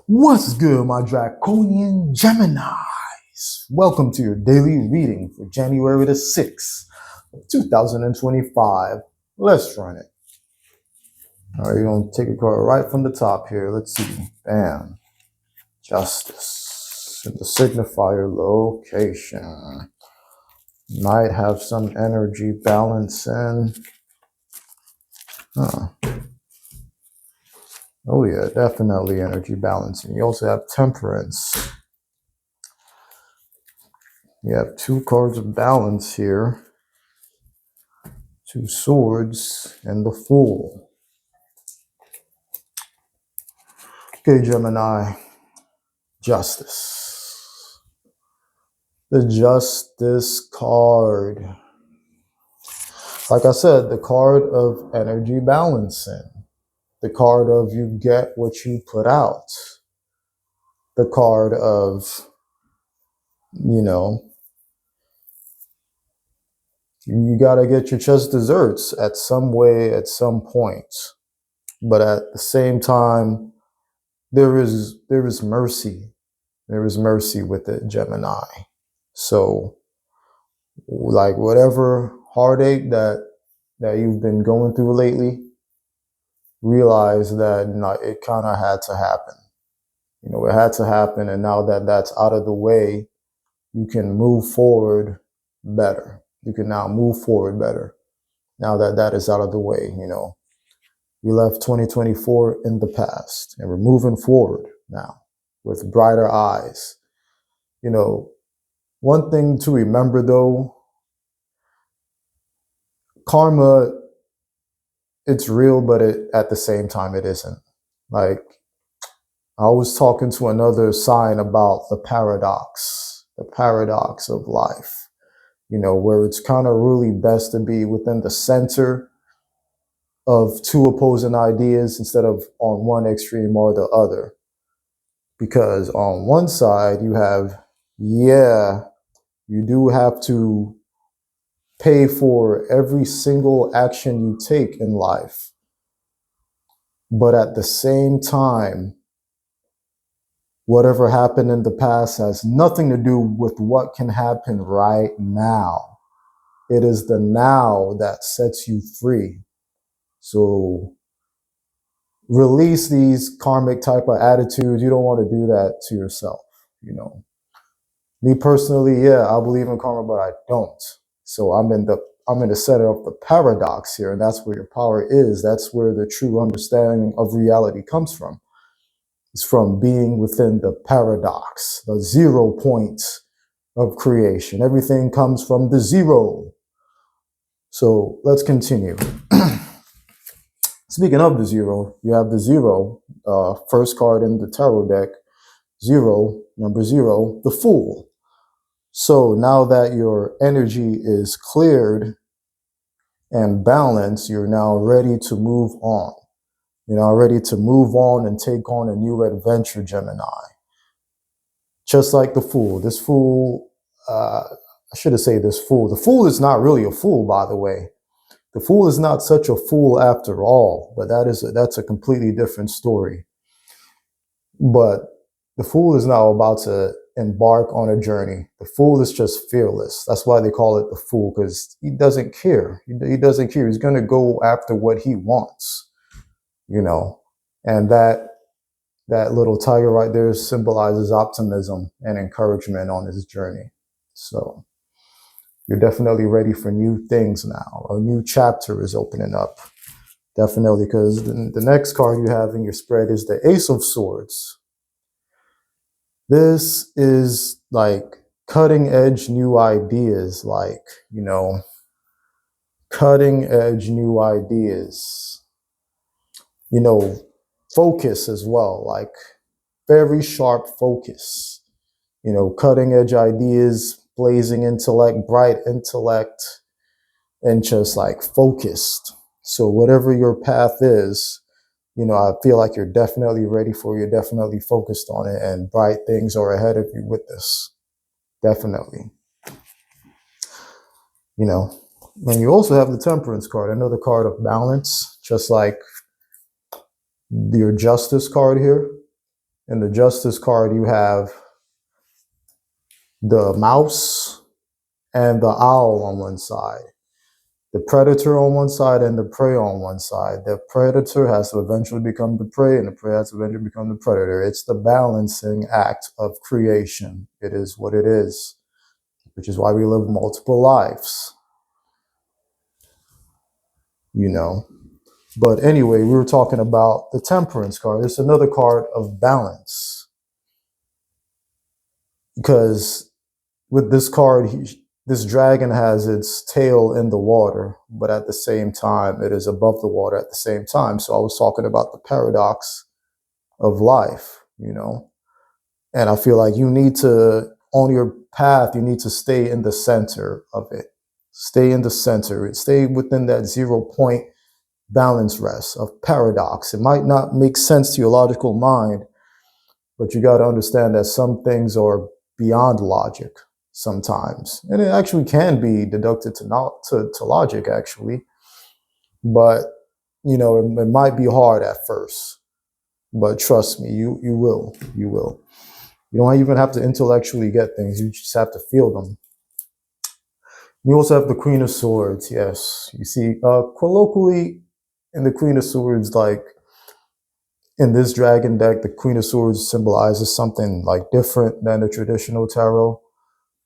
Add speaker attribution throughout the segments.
Speaker 1: What's good, my Draconian Geminis? Welcome to your daily reading for January the 6th, 2025. Let's run it. All right, you're going to take a card right from the top here. Let's see. Bam. Justice. In the signifier location. Might have some energy balance in. Huh. Oh yeah, definitely energy balancing. You also have temperance. You have two cards of balance here. Two swords and the Fool. Okay, Gemini. Justice. The Justice card. Like I said, the card of energy balancing. The card of you get what you put out. The card of, you got to get your just desserts at some way, at some point. But at the same time, there is mercy. There is mercy with it, Gemini. So, like whatever heartache that you've been going through lately, realize that it kind of had to happen. It had to happen, and now that that's out of the way, you can move forward better. You can now move forward better. Now that that is out of the way, You left 2024 in the past, and we're moving forward now with brighter eyes. One thing to remember though, karma, it's real, but at the same time, it isn't. Like, I was talking to another sign about the paradox of life, where it's kind of really best to be within the center of two opposing ideas instead of on one extreme or the other. Because on one side, you have, you do have to pay for every single action you take in life. But at the same time, whatever happened in the past has nothing to do with what can happen right now. It is the now that sets you free. So release these karmic type of attitudes. You don't want to do that to yourself. Me personally, I believe in karma, but I don't. So I'm in the center of the paradox here, and that's where your power is. That's where the true understanding of reality comes from. It's from being within the paradox, the 0 point of creation. Everything comes from the zero. So let's continue. Speaking of the zero, you have the zero, first card in the tarot deck, number zero, the Fool. So now that your energy is cleared and balanced, you're now ready to move on. You're now ready to move on and take on a new adventure, Gemini. Just like the Fool. This Fool, I should have said this Fool. The Fool is not really a fool, by the way. The Fool is not such a fool after all, but that's a completely different story. But the Fool is now about to embark on a journey. The Fool is just fearless. That's why they call it the Fool, because he doesn't care. He doesn't care. He's going to go after what he wants, and that little tiger right there symbolizes optimism and encouragement on his journey. So you're definitely ready for new things now. A new chapter is opening up. Definitely, because the next card you have in your spread is the Ace of Swords. This is like cutting edge new ideas, cutting edge new ideas. Focus as well, like very sharp focus. Cutting edge ideas, blazing intellect, bright intellect, and just like focused. So whatever your path is, I feel like you're definitely ready for it. You're definitely focused on it, and bright things are ahead of you with this. Definitely. When you also have the Temperance card, another card of balance, just like your Justice card here. In the Justice card, you have the mouse and the owl on one side. The predator on one side and the prey on one side. The predator has to eventually become the prey, and the prey has to eventually become the predator. It's the balancing act of creation. It is what it is, which is why we live multiple lives, you know. But anyway, we were talking about the Temperance card. It's another card of balance. Because with this card, this dragon has its tail in the water, but at the same time, it is above the water at the same time. So I was talking about the paradox of life, you know. And I feel like you need to, on your path, you need to stay in the center of it. Stay in the center. Stay within that 0 point balance rest of paradox. It might not make sense to your logical mind, but you got to understand that some things are beyond logic sometimes. And it actually can be deducted to logic, actually. But, you know, it might be hard at first. But trust me, you will. You will. You don't even have to intellectually get things. You just have to feel them. You also have the Queen of Swords. Yes. You see, colloquially, in the Queen of Swords, like in this dragon deck, the Queen of Swords symbolizes something like different than the traditional tarot.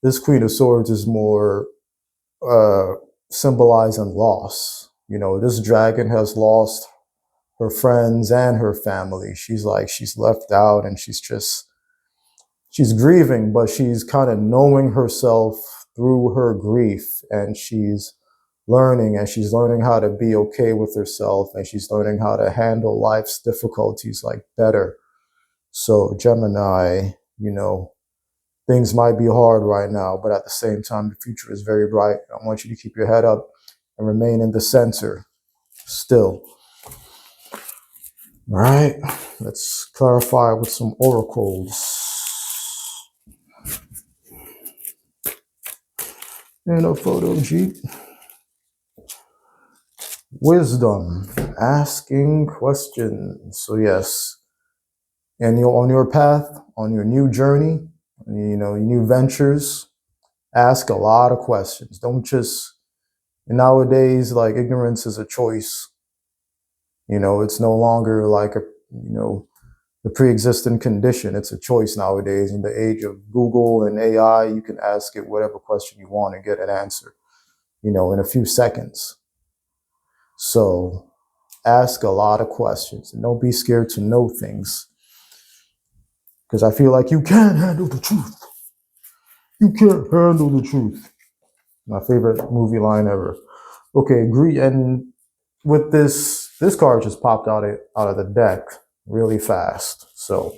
Speaker 1: This Queen of Swords is more symbolizing loss. You know, this dragon has lost her friends and her family. She's left out, and she's grieving, but she's kind of knowing herself through her grief, and she's learning how to be okay with herself, and she's learning how to handle life's difficulties like better. So Gemini, you know, things might be hard right now, but at the same time, the future is very bright. I want you to keep your head up and remain in the center still. All right, let's clarify with some oracles. And a photo Jeep. Wisdom, asking questions. So yes, and you're on your path, on your new journey, you know, your new ventures, ask a lot of questions. Don't just, nowadays, like, ignorance is a choice. You know, it's no longer like the pre-existing condition. It's a choice nowadays. In the age of Google and AI, you can ask it whatever question you want and get an answer, you know, in a few seconds. So ask a lot of questions, and don't be scared to know things. Because I feel like you can't handle the truth. You can't handle the truth. My favorite movie line ever. Okay, agree. And with this card just popped out of the deck really fast. So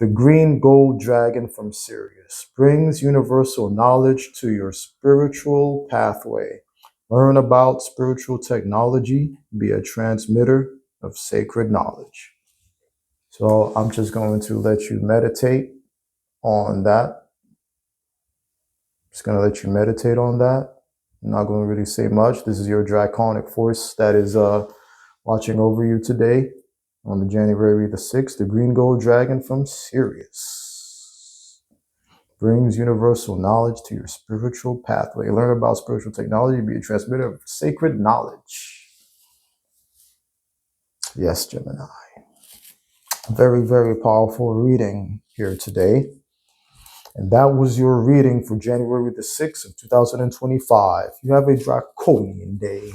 Speaker 1: the green gold dragon from Sirius brings universal knowledge to your spiritual pathway. Learn about spiritual technology. Be a transmitter of sacred knowledge. So I'm just going to let you meditate on that. Just going to let you meditate on that. I'm not going to really say much. This is your draconic force that is watching over you today on the January the 6th. The green gold dragon from Sirius brings universal knowledge to your spiritual pathway. Learn about spiritual technology. Be a transmitter of sacred knowledge. Yes, Gemini. Very, very powerful reading here today. And that was your reading for January the 6th of 2025. You have a Draconian day.